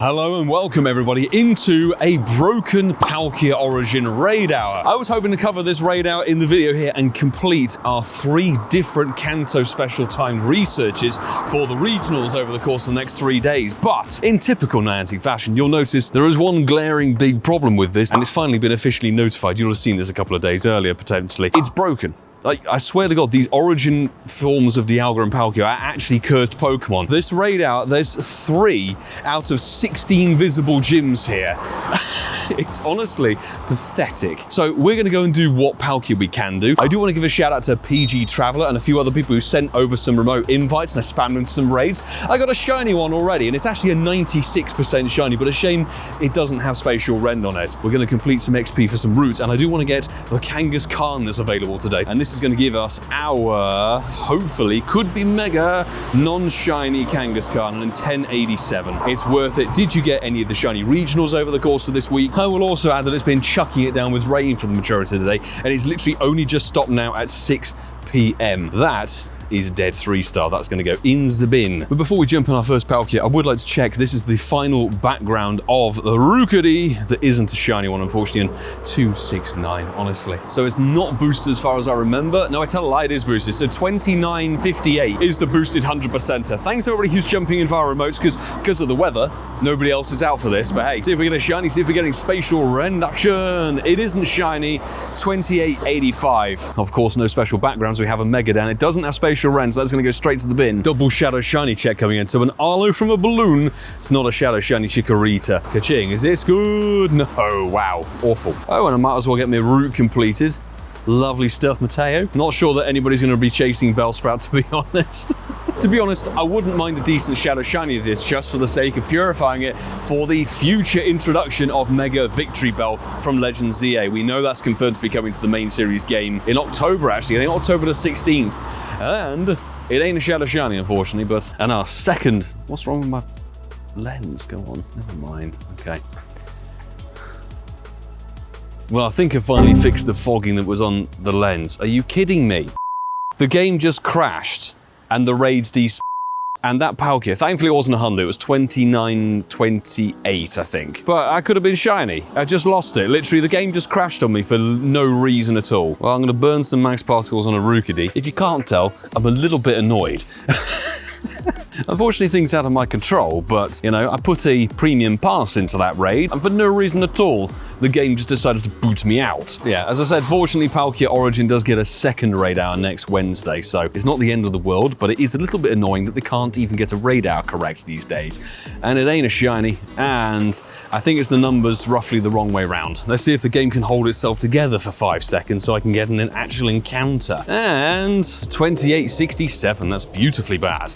Hello and welcome everybody into a broken Palkia Origin Raid Hour. I was hoping to cover this raid hour in the video here and complete our 3 different Kanto special timed researches for the regionals over the course of the next 3 days. But in typical Niantic fashion, you'll notice there is one glaring big problem with this, and it's finally been officially notified. You'll have seen this a couple of days earlier potentially. It's broken. Like, I swear to God, these origin forms of Dialga and Palkia are actually cursed Pokemon. This raid out, there's 3 out of 16 visible gyms here. It's honestly pathetic. So we're going to go and do what Palkia we can do. I do want to give a shout out to PG Traveler and a few other people who sent over some remote invites and I spammed into some raids. I got a shiny one already, and it's actually a 96% shiny, but a shame it doesn't have spatial rend on it. We're going to complete some XP for some routes, and I do want to get the Kangaskhan that's available today. And this is going to give us our, hopefully, could be mega, non-shiny Kangaskhan in 1087. It's worth it. Did you get any of the shiny regionals over the course of this week? I will also add that it's been chucking it down with rain for the majority of the day, and it's literally only just stopped now at 6 p.m. That is dead 3-star. That's going to go in the bin. But before we jump on our first Palkia, I would like to check. This is the final background of the Rookity. That isn't a shiny one, unfortunately, and 269, honestly. So it's not boosted as far as I remember. No, I tell a lie, it is boosted. So 2958 is the boosted 100%er. Thanks everybody who's jumping in via remotes, because of the weather, nobody else is out for this. But hey, see if we get a shiny, see if we're getting spatial rend action. It isn't shiny, 2885. Of course, no special backgrounds. We have a Megadan. It doesn't have spatial rend, so that's going to go straight to the bin. Double shadow shiny check coming in. So an Arlo from a balloon. It's not a shadow shiny Chikorita. Ka-ching. Is this good? No. Wow. Awful. Oh, and I might as well get my route completed. Lovely stuff, Mateo. Not sure that anybody's going to be chasing Bellsprout, to be honest. To be honest, I wouldn't mind a decent shadow shiny of this, just for the sake of purifying it for the future introduction of Mega Victory Bell from Legends ZA. We know that's confirmed to be coming to the main series game in October, actually. I think October the 16th. And it ain't a shadow shiny, unfortunately, but... And our second... What's wrong with my lens? Go on. Never mind. Okay. Well, I think I finally fixed the fogging that was on the lens. Are you kidding me? The game just crashed, and the raids and that Palkia, thankfully it wasn't 100, it was 2928, I think. But I could have been shiny. I just lost it. Literally, the game just crashed on me for no reason at all. Well, I'm gonna burn some max particles on a Rookity. If you can't tell, I'm a little bit annoyed. Unfortunately, things out of my control, but, you know, I put a premium pass into that raid, and for no reason at all, the game just decided to boot me out. Yeah, as I said, fortunately, Palkia Origin does get a second raid hour next Wednesday, so it's not the end of the world, but it is a little bit annoying that they can't even get a raid hour correct these days. And it ain't a shiny, and I think it's the numbers roughly the wrong way around. Let's see if the game can hold itself together for 5 seconds so I can get an actual encounter. And 2867, that's beautifully bad.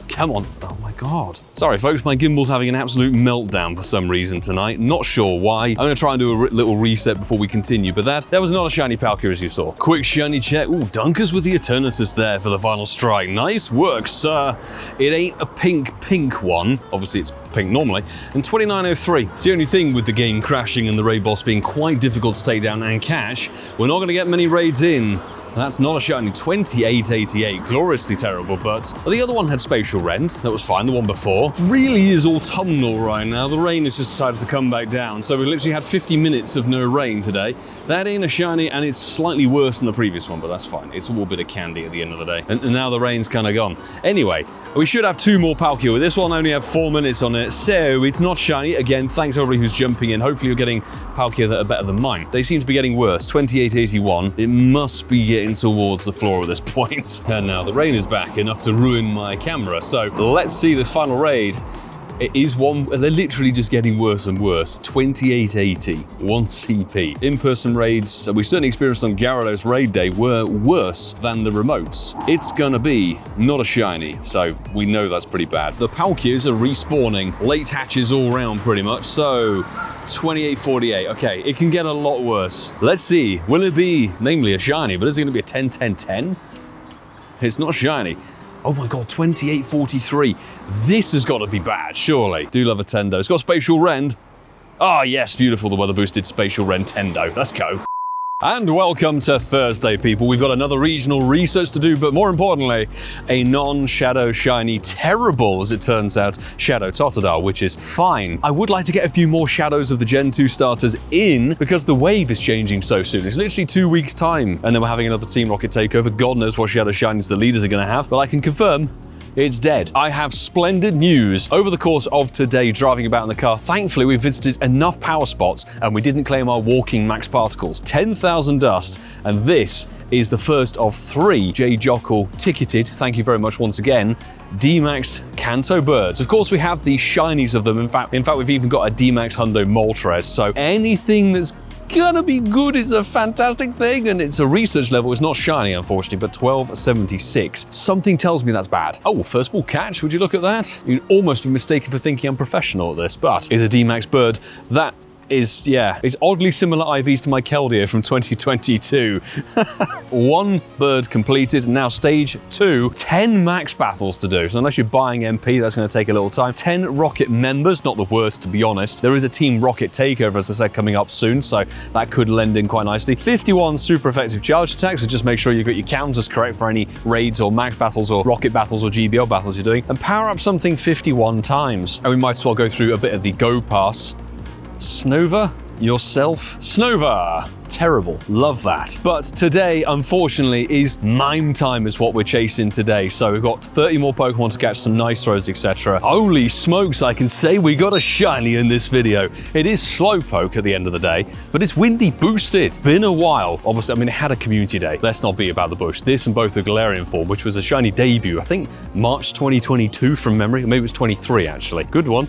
Come on. Oh my God. Sorry folks, my gimbal's having an absolute meltdown for some reason tonight. Not sure why. I'm gonna try and do a little reset before we continue, but that was not a shiny Palkia as you saw. Quick shiny check. Ooh, Dunkers with the Eternatus there for the final strike. Nice work, sir. It ain't a pink one. Obviously it's pink normally. And 2903. It's the only thing with the game crashing and the raid boss being quite difficult to take down and catch. We're not gonna get many raids in. That's not a shiny, 2888, gloriously terrible, but the other one had spatial rend, that was fine, the one before. It really is autumnal right now, the rain has just decided to come back down, so we literally had 50 minutes of no rain today. That ain't a shiny, and it's slightly worse than the previous one, but that's fine. It's all a bit of candy at the end of the day, and now the rain's kind of gone. Anyway, we should have 2 more Palkia. With this one, only have 4 minutes on it, so it's not shiny. Again, thanks everybody who's jumping in. Hopefully you're getting Palkia that are better than mine. They seem to be getting worse, 2881. It must be getting towards the floor at this point. And now the rain is back, enough to ruin my camera. So let's see this final raid. It is one, they're literally just getting worse and worse. 2880, 1 CP. In-person raids, we certainly experienced on Gyarados raid day, were worse than the remotes. It's gonna be not a shiny, so we know that's pretty bad. The Palkias are respawning, late hatches all round pretty much, so 2848, okay, it can get a lot worse. Let's see, will it be, namely a shiny, but is it gonna be a 10-10-10? It's not shiny. Oh my God, 2843. This has got to be bad, surely. Do love a Tendo. It's got spatial rend. Ah, yes, beautiful, the weather boosted spatial rend Tendo. Let's go. And welcome to Thursday, people. We've got another regional research to do, but more importantly, a non-Shadow Shiny terrible, as it turns out, Shadow Totodile, which is fine. I would like to get a few more Shadows of the Gen 2 starters in, because the wave is changing so soon. It's literally 2 weeks' time, and then we're having another Team Rocket takeover. God knows what Shadow Shinies the leaders are going to have, but I can confirm it's dead. I have splendid news. Over the course of today, driving about in the car, thankfully we visited enough power spots and we didn't claim our walking max particles. 10,000 dust, and this is the first of 3 J. Jockle ticketed, thank you very much once again, DMax Kanto birds. Of course, we have the shinies of them. In fact, we've even got a DMax Hundo Moltres, so anything that's gonna be good is a fantastic thing, and it's a research level. It's not shiny, unfortunately, but 1276. Something tells me that's bad. Oh, first ball catch, would you look at that? You'd almost be mistaken for thinking I'm professional at this, but it's a DMax bird that is, yeah, it's oddly similar IVs to my Keldeo from 2022. 1 bird completed, now stage 2, 10 max battles to do. So unless you're buying MP, that's gonna take a little time. 10 Rocket members, not the worst to be honest. There is a Team Rocket takeover, as I said, coming up soon, so that could lend in quite nicely. 51 super effective charge attacks, so just make sure you've got your counters correct for any raids or max battles or rocket battles or GBL battles you're doing. And power up something 51 times. And we might as well go through a bit of the Go Pass. Snova, yourself. Snova! Terrible. Love that. But today, unfortunately, is Mime time is what we're chasing today. So we've got 30 more Pokemon to catch, some nice throws, etc. Holy smokes, I can say we got a shiny in this video. It is Slowpoke at the end of the day, but it's windy boosted. It's been a while. Obviously, I mean, it had a community day. Let's not be about the bush. This and both the Galarian form, which was a shiny debut, I think March 2022 from memory. Maybe it was 23, actually. Good one.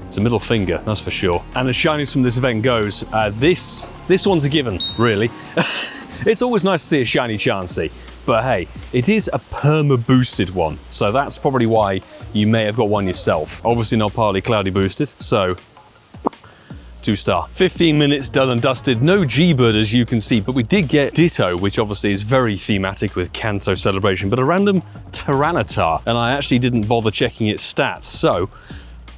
It's a middle finger, that's for sure. And as shinies from this event goes, this one's a given, really. It's always nice to see a shiny Chansey, but hey, it is a perma-boosted one, so that's probably why you may have got one yourself. Obviously not partly cloudy boosted, so 2-star. 15 minutes done and dusted, no G-Bird as you can see, but we did get Ditto, which obviously is very thematic with Kanto Celebration, but a random Tyranitar, and I actually didn't bother checking its stats, so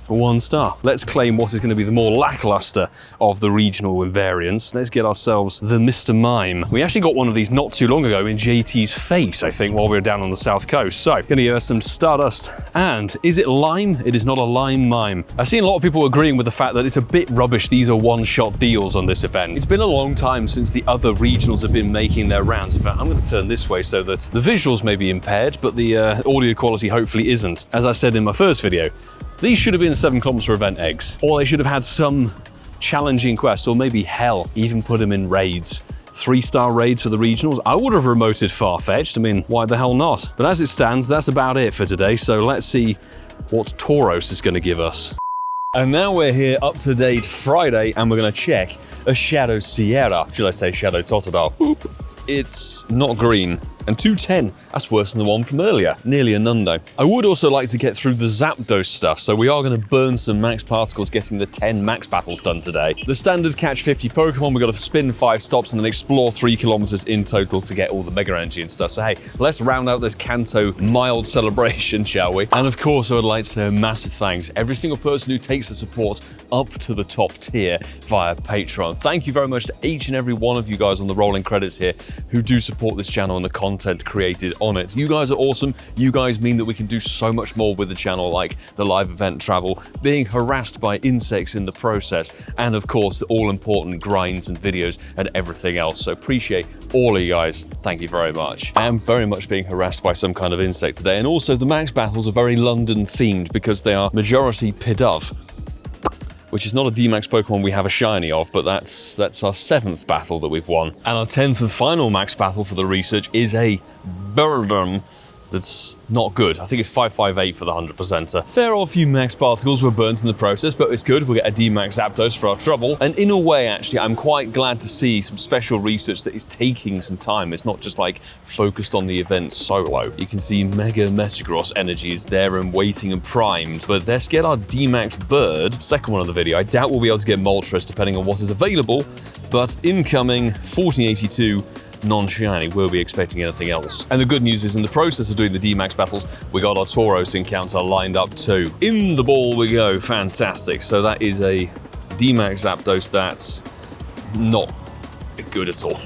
1 star. Let's claim what is going to be the more lackluster of the regional variants. Let's get ourselves the Mr. Mime. We actually got one of these not too long ago in JT's face, I think, while we were down on the south coast. So, gonna give us some Stardust. And is it lime? It is not a lime Mime. I've seen a lot of people agreeing with the fact that it's a bit rubbish. These are one-shot deals on this event. It's been a long time since the other regionals have been making their rounds. In fact, I'm going to turn this way so that the visuals may be impaired, but the audio quality hopefully isn't. As I said in my first video, these should have been 7 kilometer event eggs, or they should have had some challenging quest, or maybe hell, even put them in raids. 3-star raids for the regionals. I would have remoted Farfetch'd. I mean, why the hell not? But as it stands, that's about it for today. So let's see what Tauros is going to give us. And now we're here, up to date Friday, and we're going to check a Shadow Sierra. Should I say Shadow Totodile? Oop. It's not green. And 210, that's worse than the one from earlier. Nearly a nundo. I would also like to get through the Zapdos stuff, so we are going to burn some max particles getting the 10 max battles done today. The standard catch 50 Pokemon, we've got to spin 5 stops and then explore 3 kilometers in total to get all the Mega Energy and stuff. So hey, let's round out this Kanto mild celebration, shall we? And of course, I would like to say a massive thanks to every single person who takes the support up to the top tier via Patreon. Thank you very much to each and every one of you guys on the rolling credits here who do support this channel and the content created on it. You guys are awesome. You guys mean that we can do so much more with the channel, like the live event travel, being harassed by insects in the process, and of course the all-important grinds and videos and everything else. So appreciate all of you guys. Thank you very much. I am very much being harassed by some kind of insect today, and also the max battles are very London themed because they are majority Pidove, which is not a DMax Pokemon we have a shiny of, but that's our 7th battle that we've won. And our 10th and final max battle for the research is a Birdum that's not good. I think it's 558 for the 100%er. There are a few max particles were burnt in the process, but it's good. We'll get a DMax Zapdos for our trouble. And in a way, actually, I'm quite glad to see some special research that is taking some time. It's not just like focused on the event solo. You can see Mega Metagross energy is there and waiting and primed. But let's get our DMax Bird, second one of the video. I doubt we'll be able to get Moltres depending on what is available, but incoming 1482 non-shiny, we'll be expecting anything else. And the good news is in the process of doing the DMax battles, we got our Tauros encounter lined up too. In the ball we go, fantastic. So that is a DMax Zapdos that's not good at all.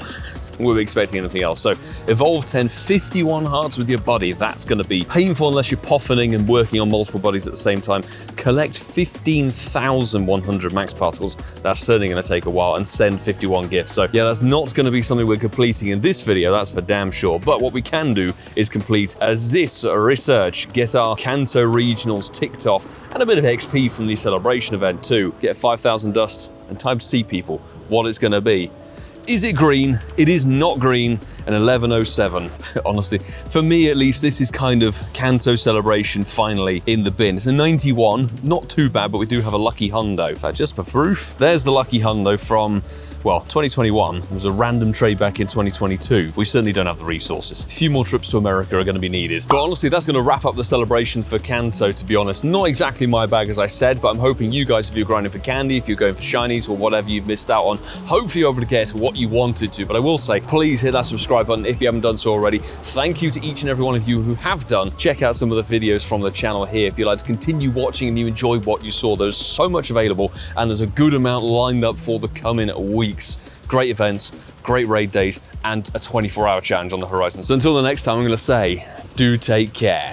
We weren't expecting anything else. So Evolve 10, 51 hearts with your buddy. That's going to be painful unless you're pofferning and working on multiple buddies at the same time. Collect 15,100 max particles. That's certainly going to take a while, and send 51 gifts. So yeah, that's not going to be something we're completing in this video, that's for damn sure. But what we can do is complete this research, get our Kanto regionals ticked off, and a bit of XP from the celebration event too. Get 5,000 dust, and time to see people what it's going to be. Is it green? It is not green, and 1107. Honestly, for me at least, this is kind of Kanto Celebration finally in the bin. It's a 91, not too bad, but we do have a lucky hundo. In fact, just for proof, there's the lucky hundo from, well, 2021. It was a random trade back in 2022. We certainly don't have the resources. A few more trips to America are going to be needed. But honestly, that's going to wrap up the celebration for Kanto, to be honest. Not exactly my bag, as I said, but I'm hoping you guys, if you're grinding for candy, if you're going for shinies or whatever you've missed out on, hopefully you're able to get what you wanted to. But I will say, please hit that subscribe button if you haven't done so already. Thank you to each and every one of you who have done. Check out some of the videos from the channel here if you'd like to continue watching and you enjoyed what you saw. There's so much available, and there's a good amount lined up for the coming weeks. Great events, great raid days, and a 24-hour challenge on the horizon. So until the next time, I'm going to say, do take care.